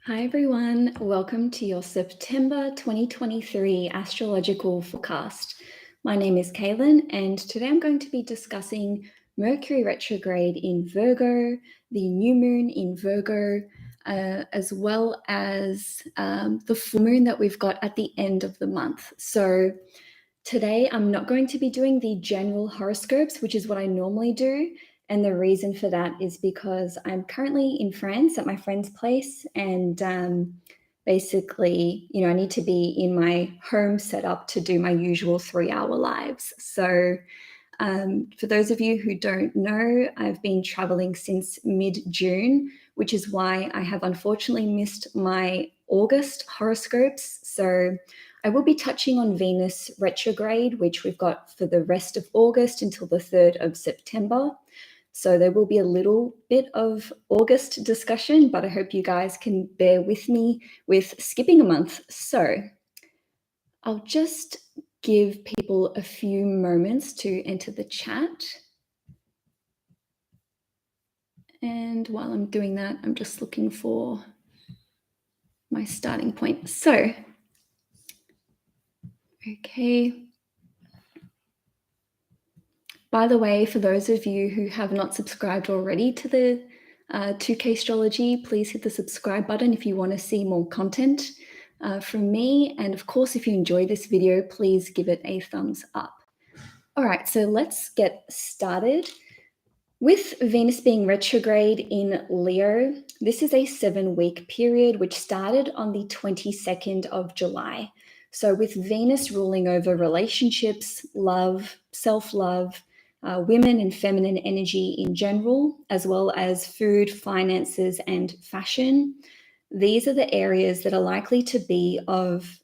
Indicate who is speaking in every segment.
Speaker 1: Hi everyone, welcome to your September 2023 astrological forecast. My name is Cailin and today I'm going to be discussing Mercury Retrograde in Virgo, the new moon in Virgo, as well as the full moon that we've got at the end of the month. So today I'm not going to be doing the general horoscopes, which is what I normally do. And the reason for that is because I'm currently in France at my friend's place, and basically, I need to be in my home setup to do my usual 3-hour lives. So, for those of you who don't know, I've been traveling since mid-June, which is why I have unfortunately missed my August horoscopes. So, I will be touching on Venus retrograde, which we've got for the rest of August until the 3rd of September. So there will be a little bit of August discussion, but I hope you guys can bear with me with skipping a month. So I'll just give people a few moments to enter the chat. And while I'm doing that, I'm just looking for my starting point. So, okay. By the way, for those of you who have not subscribed already to the to CAISTROLOGY, please hit the subscribe button if you want to see more content from me. And of course, if you enjoy this video, please give it a thumbs up. All right, so let's get started. With Venus being retrograde in Leo, this is a 7-week period which started on the 22nd of July. So with Venus ruling over relationships, love, self-love, women and feminine energy in general, as well as food, finances, and fashion, these are the areas that are likely to be of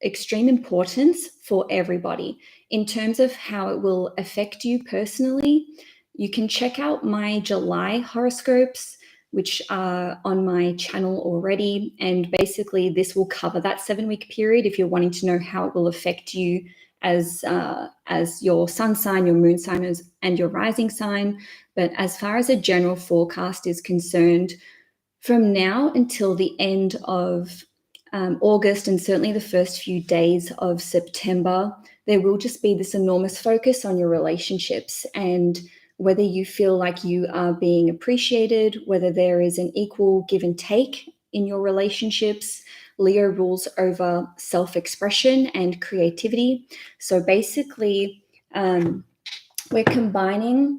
Speaker 1: extreme importance for everybody. In terms of how it will affect you personally, you can check out my July horoscopes, which are on my channel already. And basically, this will cover that 7-week period if you're wanting to know how it will affect you as your sun sign, your moon sign, and your rising sign. But as far as a general forecast is concerned, from now until the end of August and certainly the first few days of September, there will just be this enormous focus on your relationships and whether you feel like you are being appreciated, whether there is an equal give and take in your relationships. Leo rules over self-expression and creativity. So basically, we're combining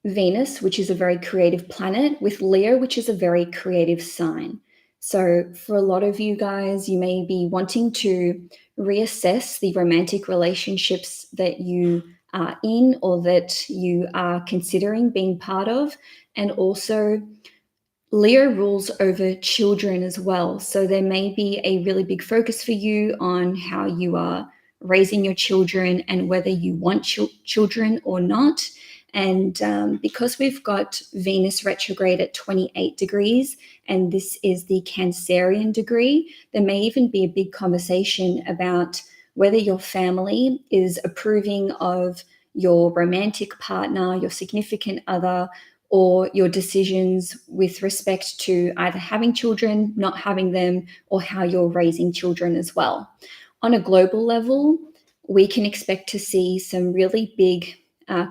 Speaker 1: Venus, which is a very creative planet, with Leo, which is a very creative sign. So for a lot of you guys, you may be wanting to reassess the romantic relationships that you are in or that you are considering being part of. And also, Leo rules over children as well. So there may be a really big focus for you on how you are raising your children and whether you want children or not. And because we've got Venus retrograde at 28 degrees, and this is the Cancerian degree, there may even be a big conversation about whether your family is approving of your romantic partner, your significant other, or your decisions with respect to either having children, not having them, or how you're raising children as well. On a global level, we can expect to see some really big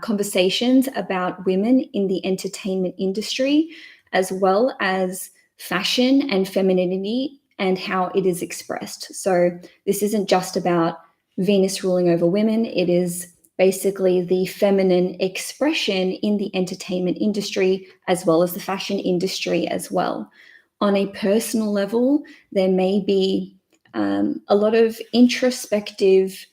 Speaker 1: conversations about women in the entertainment industry, as well as fashion and femininity and how it is expressed. So this isn't just about Venus ruling over women, it is basically the feminine expression in the entertainment industry as well as the fashion industry as well. On a personal level, there may be a lot of introspective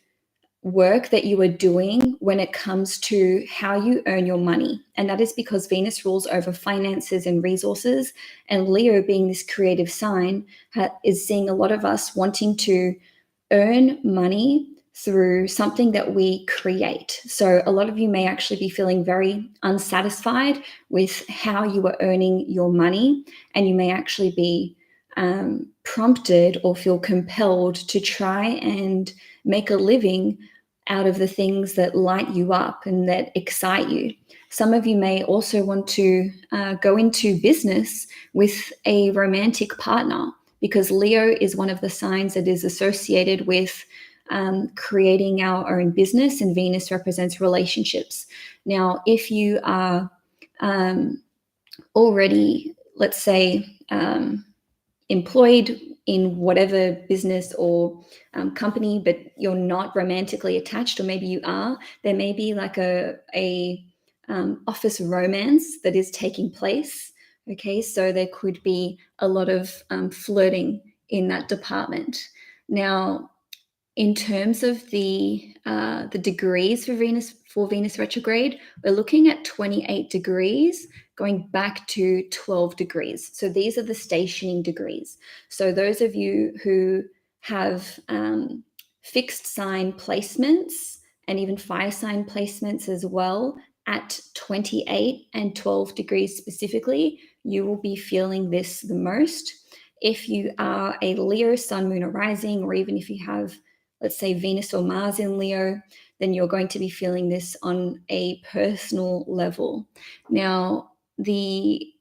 Speaker 1: work that you are doing when it comes to how you earn your money. And that is because Venus rules over finances and resources. And Leo, being this creative sign, is seeing a lot of us wanting to earn money through something that we create. So a lot of you may actually be feeling very unsatisfied with how you are earning your money, and you may actually be prompted or feel compelled to try and make a living out of the things that light you up and that excite you. Some of you may also want to go into business with a romantic partner, because Leo is one of the signs that is associated with creating our own business, and Venus represents relationships. Now, if you are already, let's say, employed in whatever business or company, but you're not romantically attached, or maybe you are, there may be like a office romance that is taking place. Okay, so there could be a lot of flirting in that department. Now, in terms of the degrees for Venus retrograde, we're looking at 28 degrees going back to 12 degrees. So these are the stationing degrees. So those of you who have fixed sign placements and even fire sign placements as well at 28 and 12 degrees specifically, you will be feeling this the most. If you are a Leo, Sun, Moon, or Rising, or even if you have, let's say, Venus or Mars in Leo, then you're going to be feeling this on a personal level. Now, the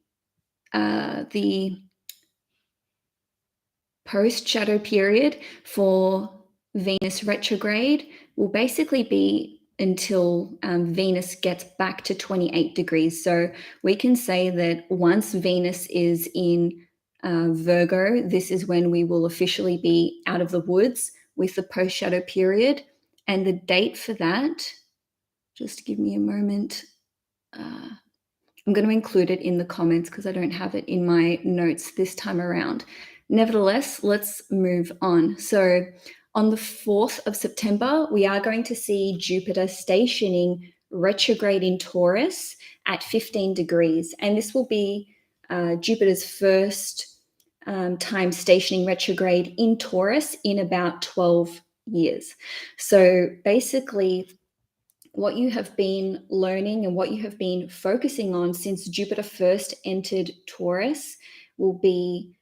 Speaker 1: post-shadow period for Venus retrograde will basically be until Venus gets back to 28 degrees. So we can say that once Venus is in Virgo, this is when we will officially be out of the woods with the post-shadow period. And the date for that, just give me a moment. I'm going to include it in the comments because I don't have it in my notes this time around. Nevertheless, let's move on. So on the 4th of September, we are going to see Jupiter stationing retrograde in Taurus at 15 degrees. And this will be Jupiter's first time stationing retrograde in Taurus in about 12 years. So basically, what you have been learning and what you have been focusing on since Jupiter first entered Taurus will be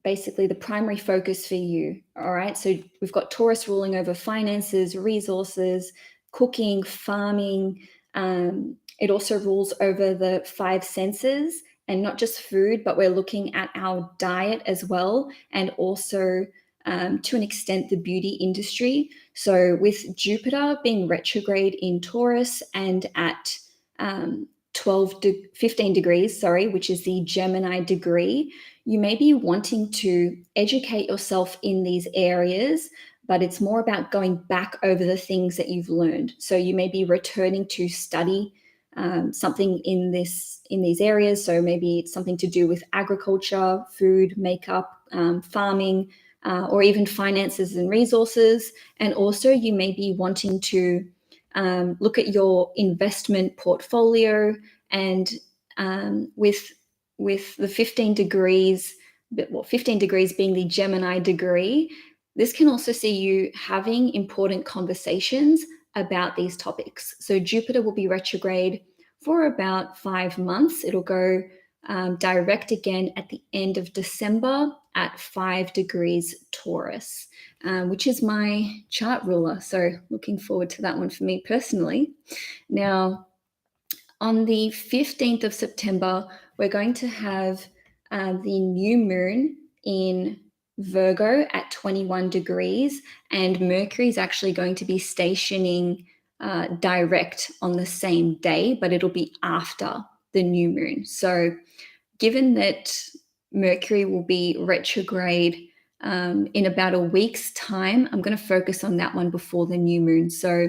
Speaker 1: basically the primary focus for you. All right. So we've got Taurus ruling over finances, resources, cooking, farming. It also rules over the 5 senses, and not just food, but we're looking at our diet as well, and also to an extent the beauty industry. So with Jupiter being retrograde in Taurus and at 15 degrees, which is the Gemini degree, you may be wanting to educate yourself in these areas, but it's more about going back over the things that you've learned. So you may be returning to study something in these areas. So maybe it's something to do with agriculture, food, makeup, farming, or even finances and resources. And also you may be wanting to look at your investment portfolio, and with the 15 degrees, 15 degrees being the Gemini degree, this can also see you having important conversations about these topics. So Jupiter will be retrograde for about 5 months. It'll go direct again at the end of December at 5 degrees Taurus, which is my chart ruler. So looking forward to that one for me personally. Now, on the 15th of September, we're going to have the new moon in Virgo at 21 degrees, and Mercury is actually going to be stationing direct on the same day, but it'll be after the new moon. So given that Mercury will be retrograde in about a week's time, I'm going to focus on that one before the new moon. So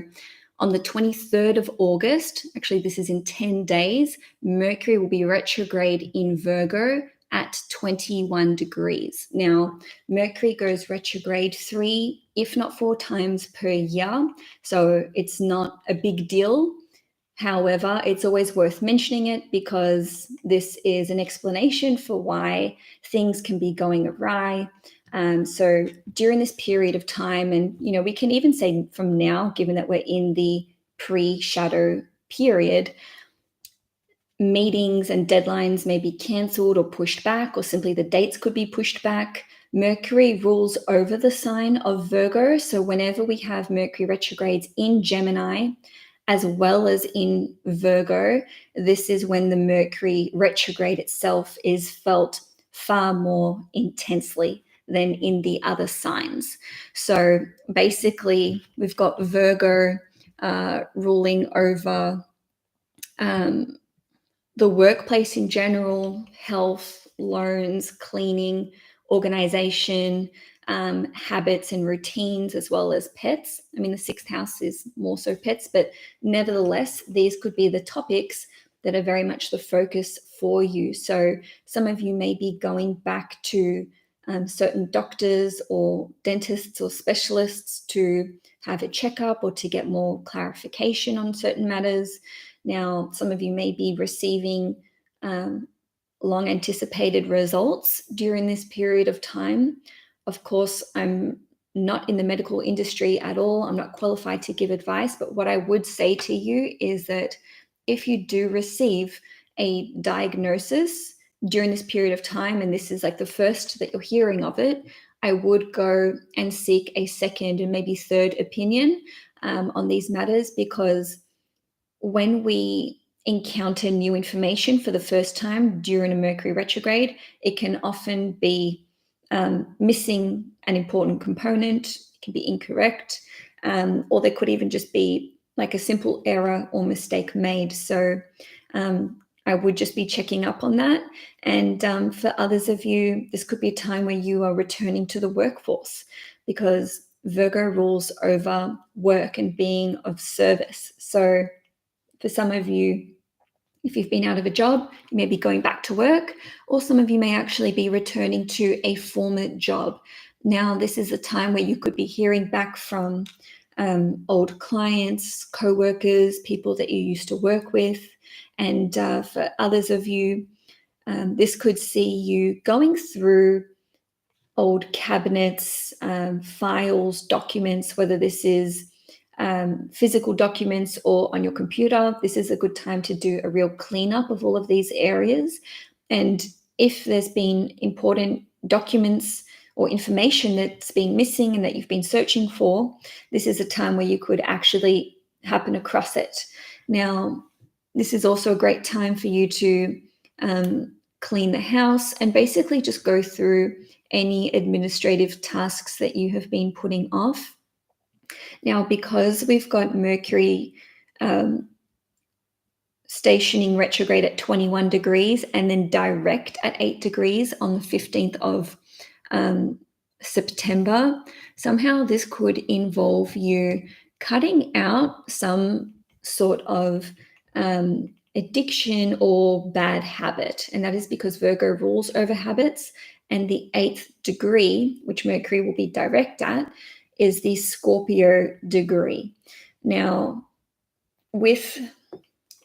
Speaker 1: on the 23rd of August, actually this is in 10 days, Mercury will be retrograde in Virgo at 21 degrees. Now, Mercury goes retrograde 3, if not 4 times per year, so it's not a big deal. However, it's always worth mentioning it because this is an explanation for why things can be going awry. So during this period of time, and we can even say from now, given that we're in the pre-shadow period, meetings and deadlines may be cancelled or pushed back, or simply the dates could be pushed back. Mercury rules over the sign of Virgo. So whenever we have Mercury retrogrades in Gemini, as well as in Virgo, this is when the Mercury retrograde itself is felt far more intensely than in the other signs. So basically, we've got Virgo ruling over the workplace in general, health, loans, cleaning, organization, habits and routines, as well as pets. I mean, the sixth house is more so pets, but nevertheless, these could be the topics that are very much the focus for you. So some of you may be going back to certain doctors or dentists or specialists to have a checkup or to get more clarification on certain matters. Now, some of you may be receiving long anticipated results during this period of time. Of course, I'm not in the medical industry at all. I'm not qualified to give advice, but what I would say to you is that if you do receive a diagnosis during this period of time, and this is like the first that you're hearing of it, I would go and seek a second and maybe third opinion on these matters, because when we encounter new information for the first time during a Mercury retrograde, it can often be missing an important component, it can be incorrect, or there could even just be like a simple error or mistake made. So I would just be checking up on that. And for others of you, this could be a time where you are returning to the workforce, because Virgo rules over work and being of service. So for some of you, if you've been out of a job, you may be going back to work, or some of you may actually be returning to a former job. Now, this is a time where you could be hearing back from old clients, co-workers, people that you used to work with. And for others of you, this could see you going through old cabinets, files, documents, whether this is physical documents or on your computer. This is a good time to do a real cleanup of all of these areas. And if there's been important documents or information that's been missing and that you've been searching for, this is a time where you could actually happen across it. Now, this is also a great time for you to clean the house and basically just go through any administrative tasks that you have been putting off. Now, because we've got Mercury stationing retrograde at 21 degrees and then direct at 8 degrees on the 15th of September, somehow this could involve you cutting out some sort of addiction or bad habit. And that is because Virgo rules over habits. And the 8th degree, which Mercury will be direct at, is the Scorpio degree. Now, with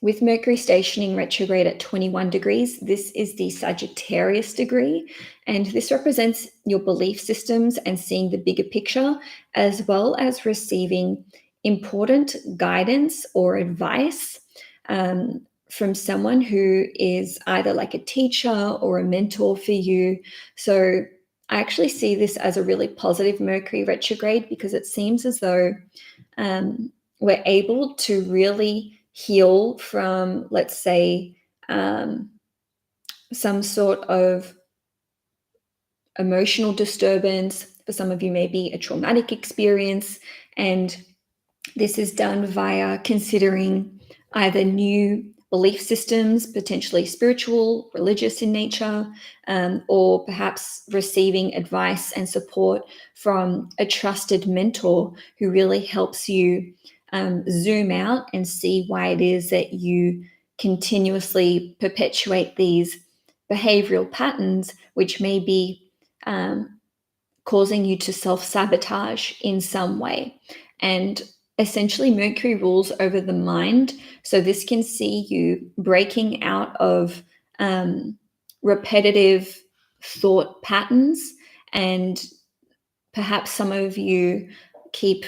Speaker 1: Mercury stationing retrograde at 21 degrees, this is the Sagittarius degree, and this represents your belief systems and seeing the bigger picture, as well as receiving important guidance or advice from someone who is either like a teacher or a mentor for you. So I actually see this as a really positive Mercury retrograde, because it seems as though we're able to really heal from, let's say, some sort of emotional disturbance. For some of you, maybe a traumatic experience. And this is done via considering either new belief systems, potentially spiritual, religious in nature, or perhaps receiving advice and support from a trusted mentor who really helps you zoom out and see why it is that you continuously perpetuate these behavioral patterns, which may be causing you to self-sabotage in some way. And essentially, Mercury rules over the mind. So this can see you breaking out of repetitive thought patterns, and perhaps some of you keep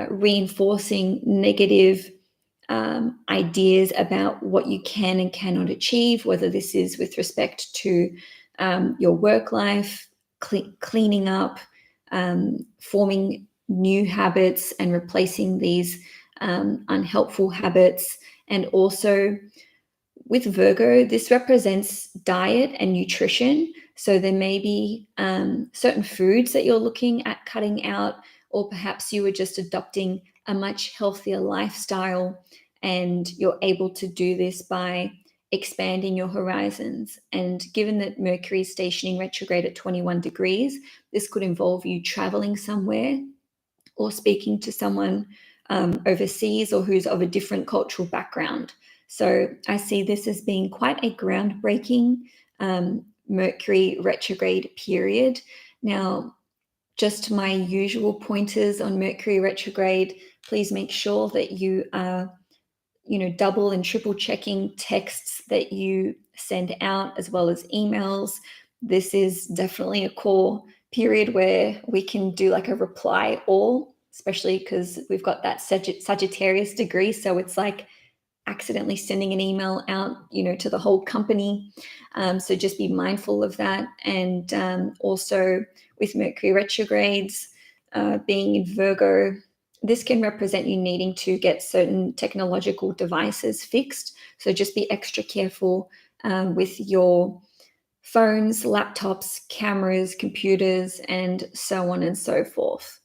Speaker 1: reinforcing negative ideas about what you can and cannot achieve, whether this is with respect to your work life, cleaning up, forming new habits and replacing these unhelpful habits. And also with Virgo, this represents diet and nutrition. So there may be certain foods that you're looking at cutting out, or perhaps you were just adopting a much healthier lifestyle, and you're able to do this by expanding your horizons. And given that Mercury is stationing retrograde at 21 degrees, this could involve you traveling somewhere or speaking to someone overseas or who's of a different cultural background. So I see this as being quite a groundbreaking Mercury retrograde period. Now, just my usual pointers on Mercury retrograde, please make sure that you are double and triple checking texts that you send out, as well as emails. This is definitely a core period where we can do like a reply all, especially because we've got that Sagittarius degree. So it's like accidentally sending an email out, to the whole company. So just be mindful of that. And also with Mercury retrogrades being in Virgo, this can represent you needing to get certain technological devices fixed. So just be extra careful with your phones, laptops, cameras, computers, and so on and so forth.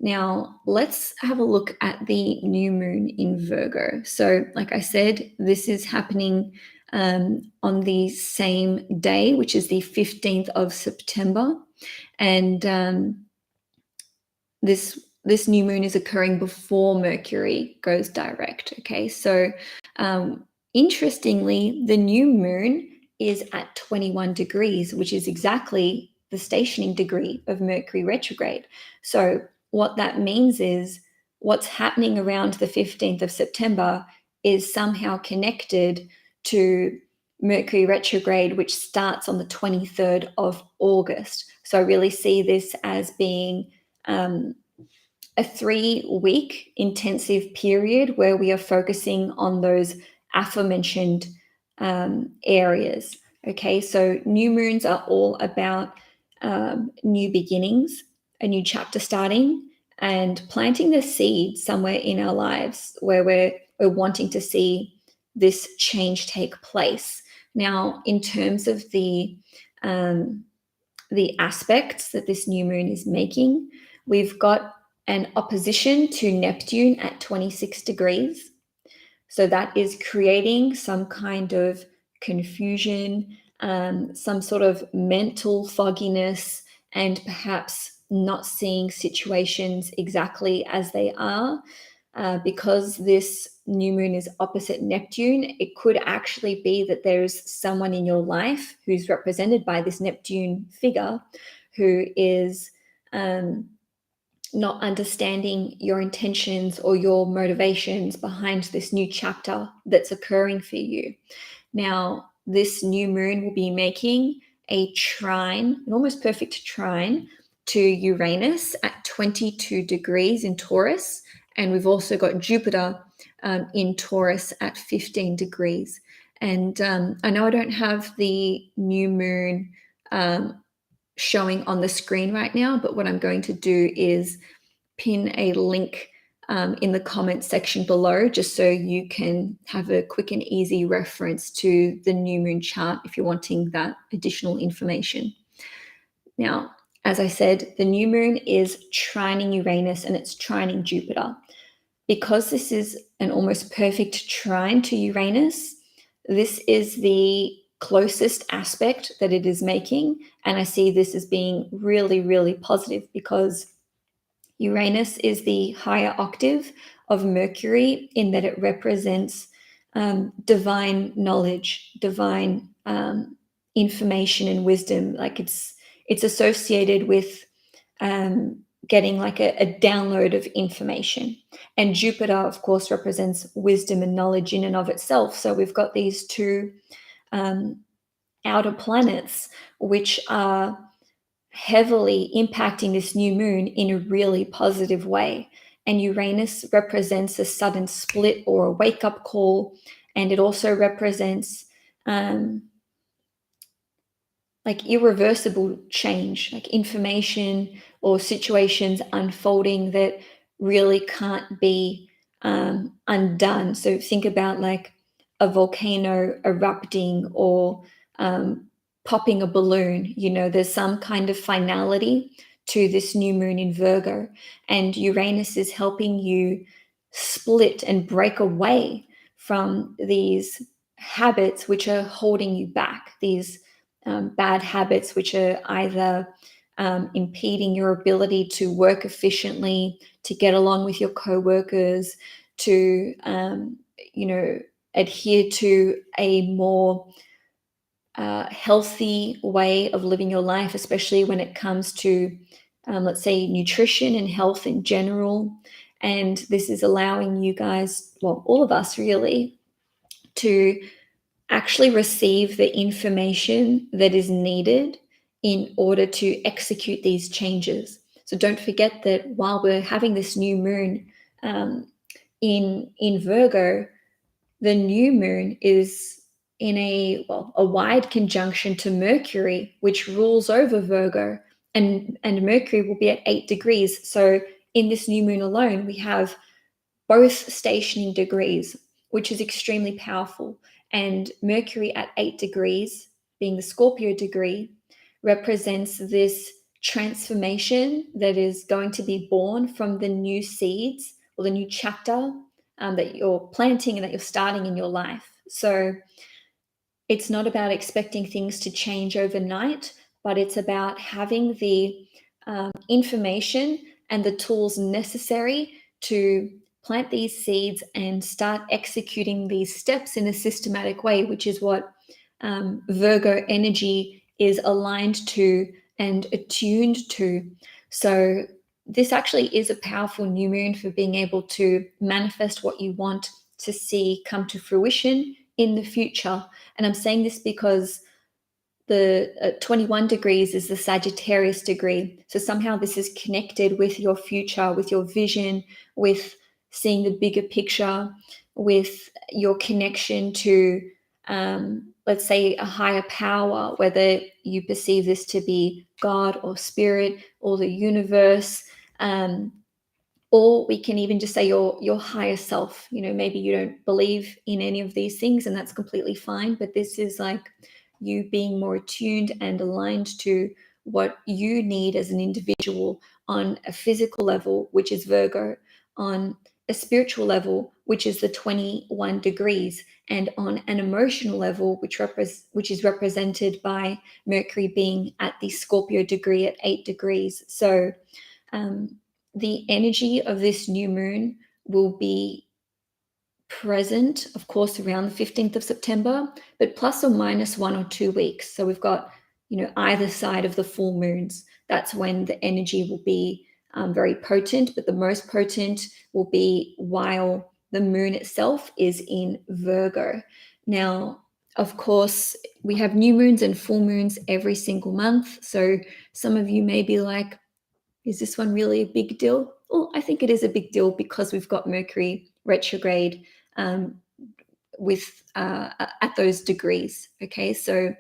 Speaker 1: Now, let's have a look at the new moon in Virgo. So, like I said, this is happening on the same day, which is the 15th of September. And this new moon is occurring before Mercury goes direct. Okay, so interestingly, the new moon is at 21 degrees, which is exactly the stationing degree of Mercury retrograde. So what that means is what's happening around the 15th of September is somehow connected to Mercury retrograde, which starts on the 23rd of August. So I really see this as being a 3-week intensive period where we are focusing on those aforementioned areas. Okay, so new moons are all about new beginnings, a new chapter starting, and planting the seed somewhere in our lives where we're wanting to see this change take place. Now, in terms of the aspects that this new moon is making, we've got an opposition to Neptune at 26 degrees. So that is creating some kind of confusion, some sort of mental fogginess, and perhaps not seeing situations exactly as they are. Because this new moon is opposite Neptune, it could actually be that there's someone in your life who's represented by this Neptune figure who is not understanding your intentions or your motivations behind this new chapter that's occurring for you. Now, this new moon will be making a trine, an almost perfect trine to Uranus at 22 degrees in Taurus. And we've also got Jupiter in Taurus at 15 degrees. And I know I don't have the new moon showing on the screen right now, but what I'm going to do is pin a link in the comments section below, just so you can have a quick and easy reference to the new moon chart if you're wanting that additional information. Now, as I said, the new moon is trining Uranus and it's trining Jupiter. Because this is an almost perfect trine to Uranus, this is the closest aspect that it is making. And I see this as being really, really positive because Uranus is the higher octave of Mercury in that it represents divine knowledge, divine information and wisdom. Like it's associated with getting like a download of information. And Jupiter, of course, represents wisdom and knowledge in and of itself. So we've got these two outer planets which are heavily impacting this new moon in a really positive way. And Uranus represents a sudden split or a wake-up call. And it also represents like irreversible change, like information or situations unfolding that really can't be undone. So think about like a volcano erupting or popping a balloon. There's some kind of finality to this new moon in Virgo, and Uranus is helping you split and break away from these habits which are holding you back, these bad habits which are either impeding your ability to work efficiently, to get along with your co-workers, to adhere to a more healthy way of living your life, especially when it comes to, let's say, nutrition and health in general. And this is allowing you guys, well, all of us really, to actually receive the information that is needed in order to execute these changes. So don't forget that while we're having this new moon in Virgo, the new moon is in a wide conjunction to Mercury, which rules over Virgo, and Mercury will be at 8 degrees. So in this new moon alone, we have both stationing degrees, which is extremely powerful. And Mercury at 8 degrees, being the Scorpio degree, represents this transformation that is going to be born from the new seeds or the new chapter that you're planting and that you're starting in your life. So it's not about expecting things to change overnight, but it's about having the information and the tools necessary to plant these seeds and start executing these steps in a systematic way, which is what Virgo energy is aligned to and attuned to. So this actually is a powerful new moon for being able to manifest what you want to see come to fruition in the future. And I'm saying this because the 21 degrees is the Sagittarius degree. So somehow this is connected with your future, with your vision, with seeing the bigger picture, with your connection to, let's say, a higher power, whether you perceive this to be God or spirit or the universe. Or we can even just say your higher self. Maybe you don't believe in any of these things, and that's completely fine. But this is like you being more attuned and aligned to what you need as an individual on a physical level, which is Virgo, on a spiritual level, which is the 21 degrees, and on an emotional level, which is represented by Mercury being at the Scorpio degree at 8 degrees. So the energy of this new moon will be present, of course, around the 15th of September, but plus or minus 1 or 2 weeks. So we've got, either side of the full moons. That's when the energy will be very potent, but the most potent will be while the moon itself is in Virgo. Now, of course, we have new moons and full moons every single month. So some of you may be like, is this one really a big deal? Well, I think it is a big deal because we've got Mercury retrograde at those degrees. Okay, so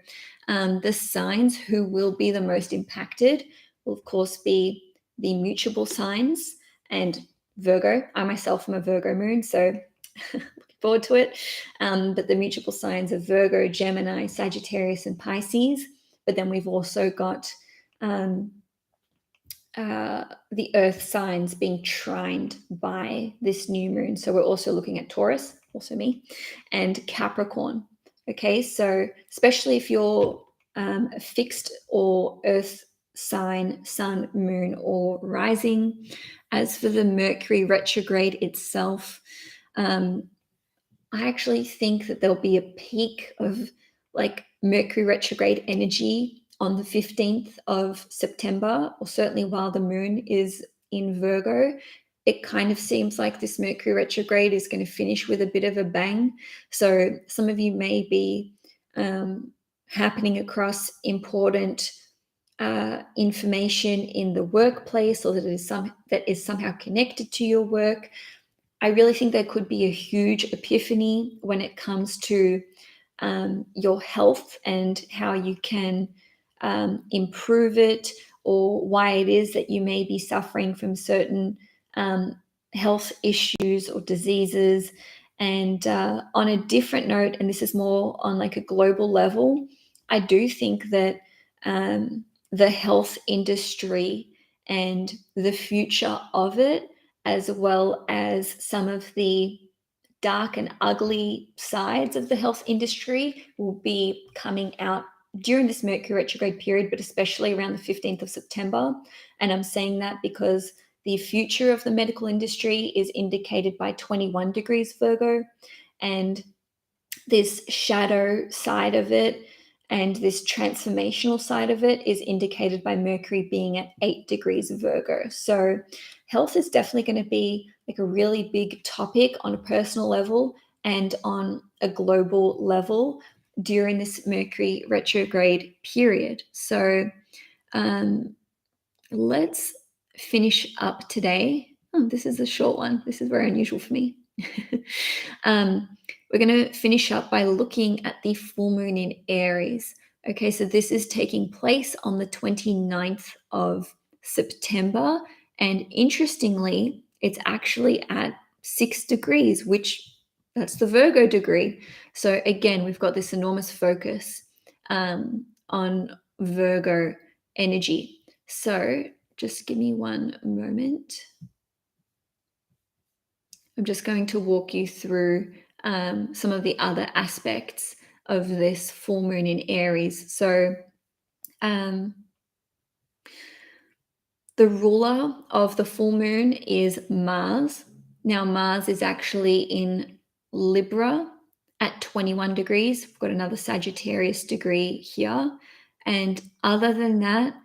Speaker 1: the signs who will be the most impacted will, of course, be the mutable signs and Virgo. I myself am a Virgo moon, so looking forward to it. But the mutable signs of Virgo, Gemini, Sagittarius, and Pisces. But then we've also got the earth signs being trined by this new moon. So we're also looking at Taurus, also me, and Capricorn. Okay, so especially if you're a fixed or earth sign, sun, moon, or rising. As for the Mercury retrograde itself, I actually think that there'll be a peak of like Mercury retrograde energy on the 15th of September, or certainly while the moon is in Virgo. It kind of seems like this Mercury retrograde is going to finish with a bit of a bang. So some of you may be happening across important information in the workplace, or that is somehow connected to your work. I really think there could be a huge epiphany when it comes to your health and how you can
Speaker 2: improve it, or why it is that you may be suffering from certain health issues or diseases. And on a different note, and this is more on like a global level, I do think that the health industry and the future of it, as well as some of the dark and ugly sides of the health industry, will be coming out during this Mercury retrograde period, but especially around the 15th of September. And I'm saying that because the future of the medical industry is indicated by 21 degrees Virgo, and this shadow side of it and this transformational side of it is indicated by Mercury being at 8 degrees Virgo. So health is definitely going to be like a really big topic on a personal level and on a global level during this Mercury retrograde period. So let's finish up today. Oh, this is a short one. This is very unusual for me. We're going to finish up by looking at the full moon in Aries. Okay, so this is taking place on the 29th of September. And interestingly, it's actually at 6 degrees, which that's the Virgo degree. So again, we've got this enormous focus on Virgo energy. So just give me one moment. I'm just going to walk you through some of the other aspects of this full moon in Aries. So the ruler of the full moon is Mars. Now, Mars is actually in Libra at 21 degrees. We've got another Sagittarius degree here. And other than that,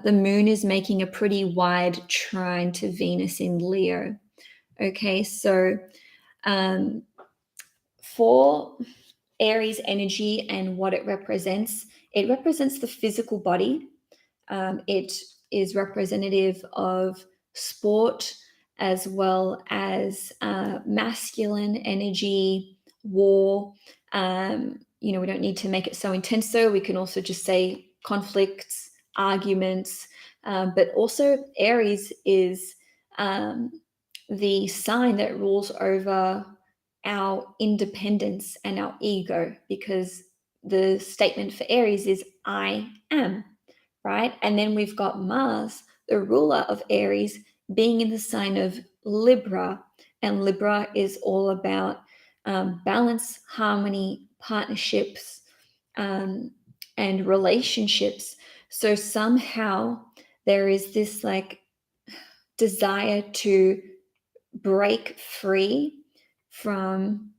Speaker 2: the moon is making a pretty wide trine to Venus in Leo. Okay, so for Aries energy and what it represents the physical body. It is representative of sport as well as masculine energy, war. We don't need to make it so intense, though. We can also just say conflicts, arguments, but also Aries is the sign that rules over our independence and our ego, because the statement for Aries is I am, right? And then we've got Mars, the ruler of Aries, being in the sign of Libra. And Libra is all about balance, harmony, partnerships, and relationships. So somehow there is this like desire to break free from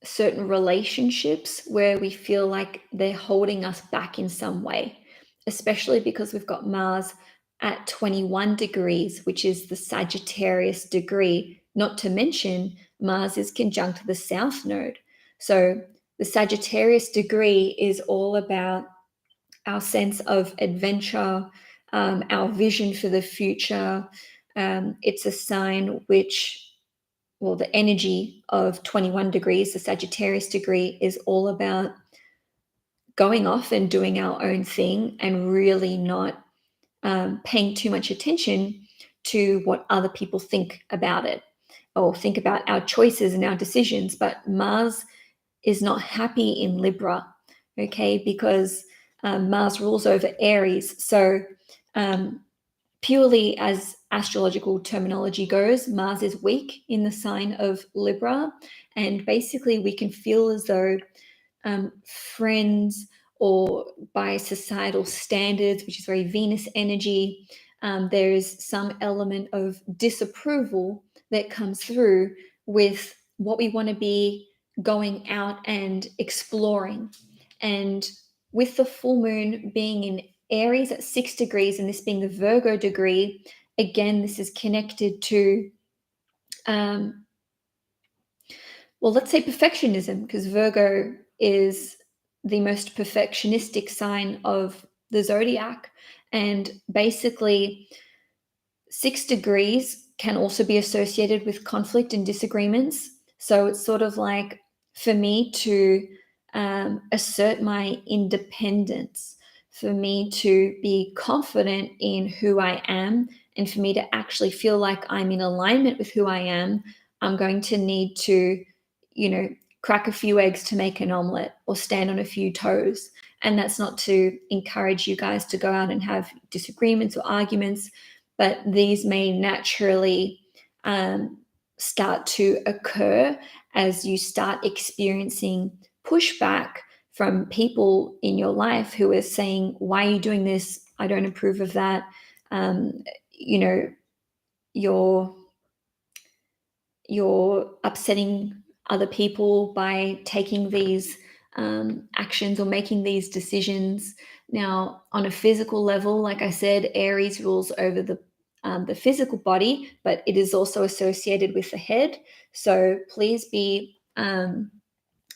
Speaker 2: certain relationships where we feel like they're holding us back in some way, especially because we've got Mars at 21 degrees, which is the Sagittarius degree. Not to mention, Mars is conjunct the South Node. So the Sagittarius degree is all about our sense of adventure, our vision for the future. It's a sign which, well, the energy of 21 degrees, the Sagittarius degree, is all about going off and doing our own thing and really not paying too much attention to what other people think about it or think about our choices and our decisions. But Mars is not happy in Libra, okay, because Mars rules over Aries. So purely as astrological terminology goes, Mars is weak in the sign of Libra. And basically we can feel as though friends, or by societal standards, which is very Venus energy, there is some element of disapproval that comes through with what we want to be going out and exploring. And with the full moon being in Aries at 6 degrees and this being the Virgo degree, again, this is connected to, let's say perfectionism, because Virgo is the most perfectionistic sign of the zodiac. And basically, 6 degrees can also be associated with conflict and disagreements. So it's sort of like, for me to assert my independence, for me to be confident in who I am, and for me to actually feel like I'm in alignment with who I am, I'm going to need to, crack a few eggs to make an omelet or stand on a few toes. And that's not to encourage you guys to go out and have disagreements or arguments, but these may naturally start to occur as you start experiencing pushback from people in your life who are saying, why are you doing this? I don't approve of that. You know, you're upsetting other people by taking these actions or making these decisions. Now, on a physical level, like I said, Aries rules over the physical body, but it is also associated with the head. So please be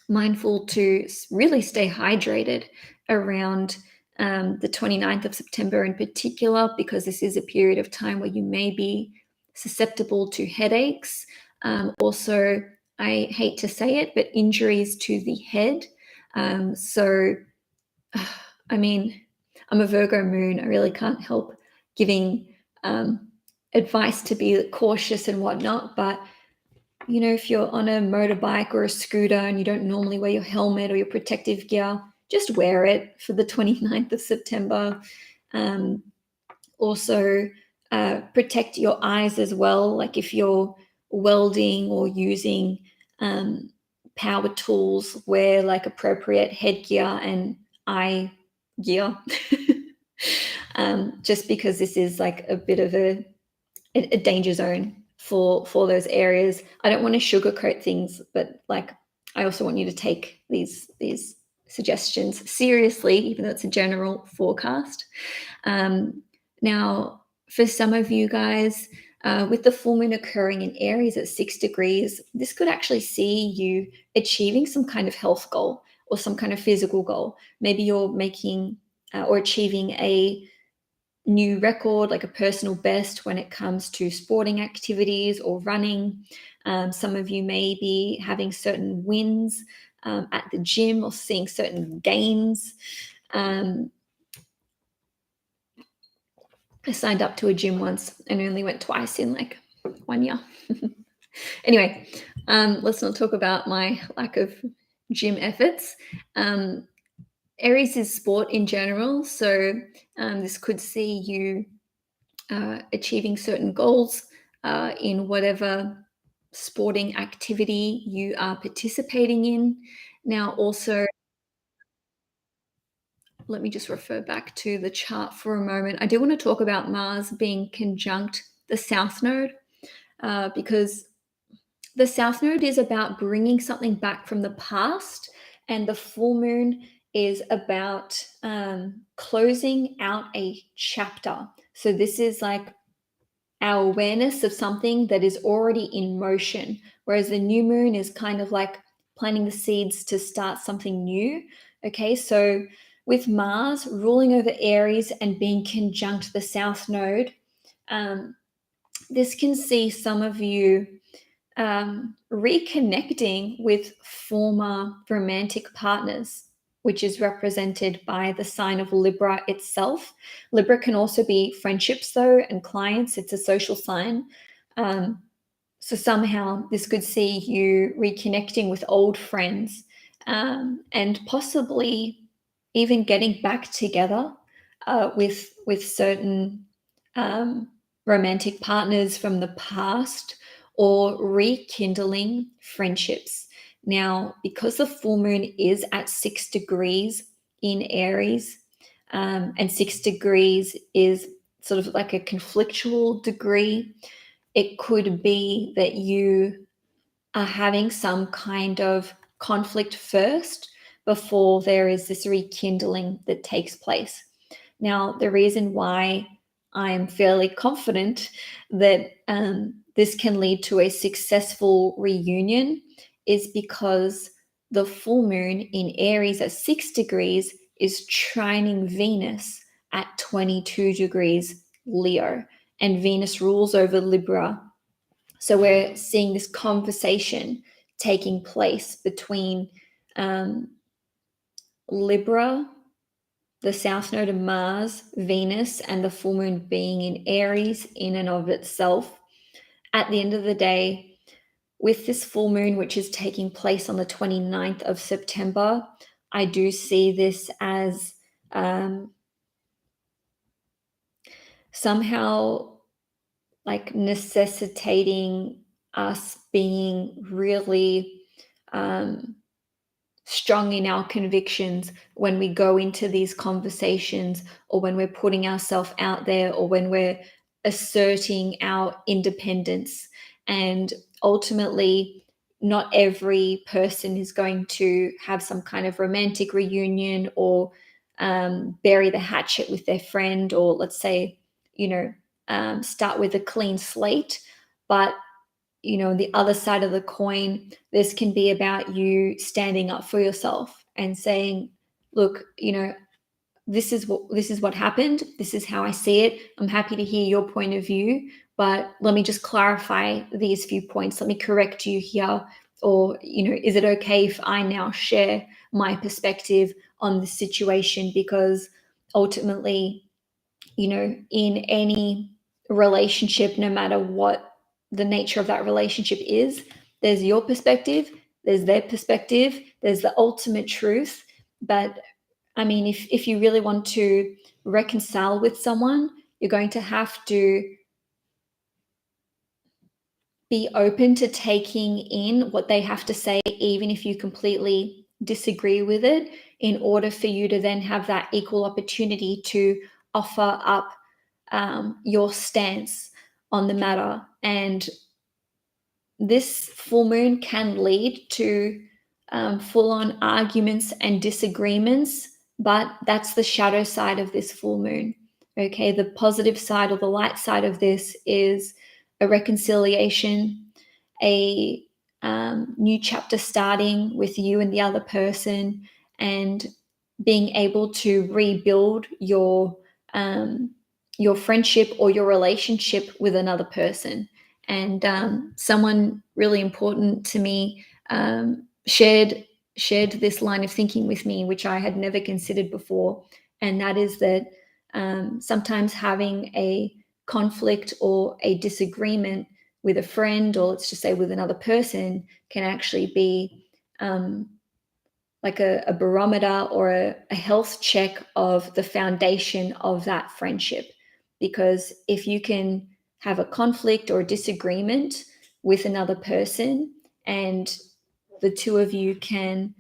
Speaker 2: mindful to really stay hydrated around the 29th of September in particular, because this is a period of time where you may be susceptible to headaches. Also, I hate to say it, but injuries to the head. So, I mean, I'm a Virgo moon. I really can't help giving advice to be cautious and whatnot, but if you're on a motorbike or a scooter and you don't normally wear your helmet or your protective gear, just wear it for the 29th of September. Also, protect your eyes as well. Like if you're welding or using power tools, wear like appropriate headgear and eye gear. Just because this is like a bit of a danger zone for those areas. I don't want to sugarcoat things, but like I also want you to take these suggestions seriously, even though it's a general forecast. Now, for some of you guys, with the full moon occurring in Aries at 6 degrees, this could actually see you achieving some kind of health goal or some kind of physical goal. Maybe you're making or achieving a new record, like a personal best when it comes to sporting activities or running. Some of you may be having certain wins at the gym or seeing certain gains. I signed up to a gym once and only went twice in like 1 year. Anyway, let's not talk about my lack of gym efforts. Aries is sport in general, so this could see you achieving certain goals in whatever sporting activity you are participating in. Now, also, let me just refer back to the chart for a moment. I do want to talk about Mars being conjunct the South Node, because the South Node is about bringing something back from the past, and the full moon is about closing out a chapter. So this is like our awareness of something that is already in motion, whereas the new moon is kind of like planting the seeds to start something new. Okay, so with Mars ruling over Aries and being conjunct the South Node, this can see some of you reconnecting with former romantic partners, which is represented by the sign of Libra itself. Libra can also be friendships, though, and clients. It's a social sign. So somehow this could see you reconnecting with old friends, and possibly even getting back together with certain romantic partners from the past, or rekindling friendships. Now, because the full moon is at 6 degrees in Aries, and 6 degrees is sort of like a conflictual degree, it could be that you are having some kind of conflict first before there is this rekindling that takes place. Now, the reason why I'm fairly confident that this can lead to a successful reunion is because the full moon in Aries at 6 degrees is trining Venus at 22 degrees Leo, and Venus rules over Libra. So we're seeing this conversation taking place between Libra, the south node of Mars, Venus, and the full moon being in Aries in and of itself. At the end of the day, with this full moon, which is taking place on the 29th of September, I do see this as somehow like necessitating us being really strong in our convictions when we go into these conversations, or when we're putting ourselves out there, or when we're asserting our independence. And ultimately, not every person is going to have some kind of romantic reunion, or bury the hatchet with their friend, or let's say, start with a clean slate. But the other side of the coin, this can be about you standing up for yourself and saying, look, this is what happened. This is how I see it. I'm happy to hear your point of view, but let me just clarify these few points. Let me correct you here. Or, is it okay if I now share my perspective on the situation? Because ultimately, in any relationship, no matter what the nature of that relationship is, there's your perspective, there's their perspective, there's the ultimate truth. But I mean, if you really want to reconcile with someone, you're going to have to be open to taking in what they have to say, even if you completely disagree with it, in order for you to then have that equal opportunity to offer up your stance on the matter. And this full moon can lead to full-on arguments and disagreements, but that's the shadow side of this full moon. Okay, the positive side, or the light side of this, is a reconciliation, a new chapter starting with you and the other person, and being able to rebuild your friendship or your relationship with another person. And someone really important to me shared this line of thinking with me, which I had never considered before, and that is that sometimes having a conflict or a disagreement with a friend, or let's just say with another person, can actually be like a barometer or a health check of the foundation of that friendship. Because if you can have a conflict or a disagreement with another person, and the two of you can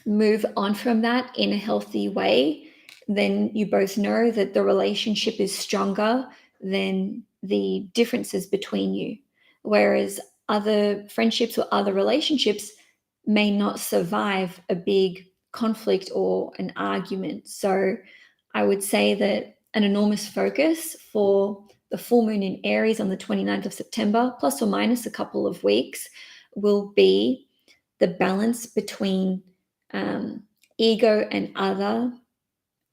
Speaker 2: move on from that in a healthy way, then you both know that the relationship is stronger than the differences between you. Whereas other friendships or other relationships may not survive a big conflict or an argument. So I would say that an enormous focus for the full moon in Aries on the 29th of September, plus or minus a couple of weeks, will be the balance between ego and other,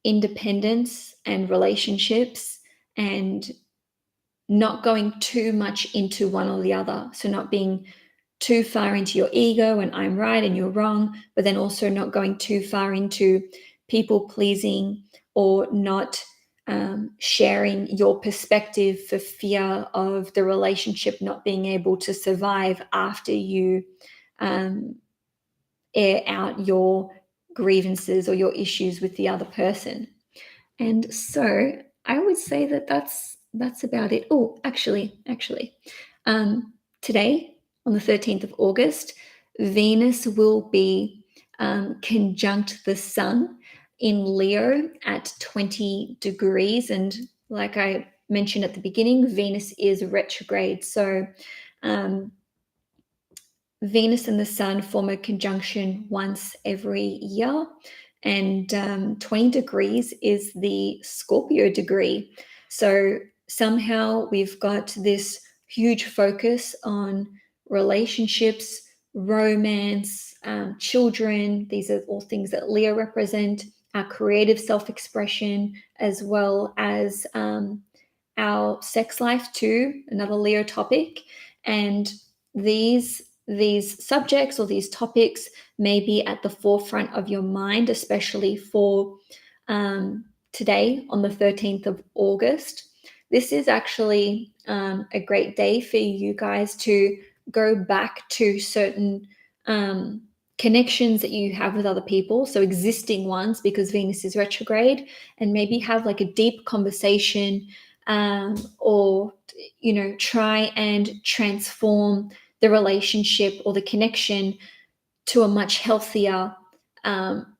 Speaker 2: independence and relationships, and not going too much into one or the other. So not being too far into your ego and I'm right and you're wrong, but then also not going too far into people pleasing, or not sharing your perspective for fear of the relationship not being able to survive after you air out your grievances or your issues with the other person. And so I would say that that's about it. Oh, actually, today on the 13th of August, Venus will be conjunct the Sun in Leo at 20 degrees. And like I mentioned at the beginning, Venus is retrograde. So Venus and the Sun form a conjunction once every year, and 20 degrees is the Scorpio degree. So somehow we've got this huge focus on relationships, romance, children. These are all things that Leo represent, our creative self-expression, as well as our sex life too, another Leo topic. And these subjects or these topics, may be at the forefront of your mind, especially for today on the 13th of August. This is actually a great day for you guys to go back to certain connections that you have with other people, so existing ones, because Venus is retrograde, and maybe have like a deep conversation, or try and transform the relationship or the connection to a much healthier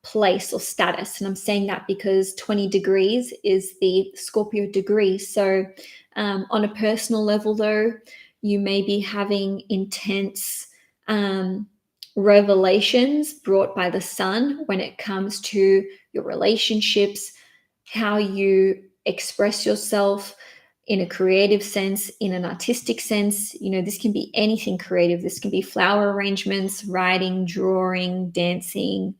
Speaker 2: place or status. And I'm saying that because 20 degrees is the Scorpio degree. So on a personal level, though, you may be having intense revelations brought by the sun when it comes to your relationships, how you express yourself in a creative sense, in an artistic sense. This can be anything creative. This can be flower arrangements, writing, drawing, dancing,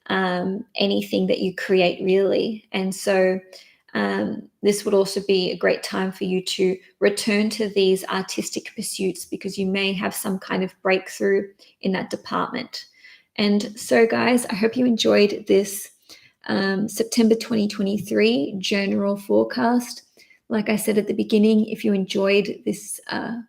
Speaker 2: anything that you create, really. And so this would also be a great time for you to return to these artistic pursuits, because you may have some kind of breakthrough in that department. And so, guys, I hope you enjoyed this September 2023 general forecast. Like I said at the beginning, if you enjoyed this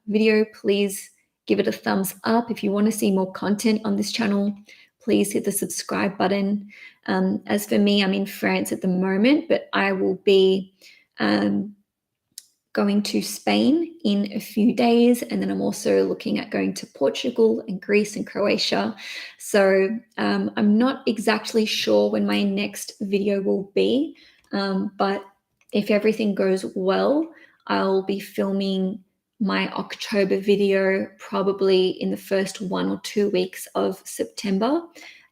Speaker 2: video, please give it a thumbs up. If you want to see more content on this channel, please hit the subscribe button. As for me, I'm in France at the moment, but I will be going to Spain in a few days. And then I'm also looking at going to Portugal and Greece and Croatia. So I'm not exactly sure when my next video will be, but if everything goes well, I'll be filming my October video probably in the first 1 or 2 weeks of September.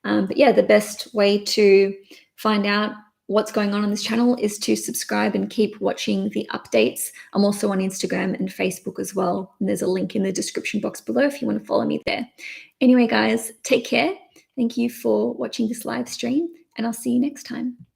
Speaker 2: But yeah, the best way to find out what's going on this channel is to subscribe and keep watching the updates. I'm also on Instagram and Facebook as well, and there's a link in the description box below if you want to follow me there. Anyway, guys, take care. Thank you for watching this live stream, and I'll see you next time.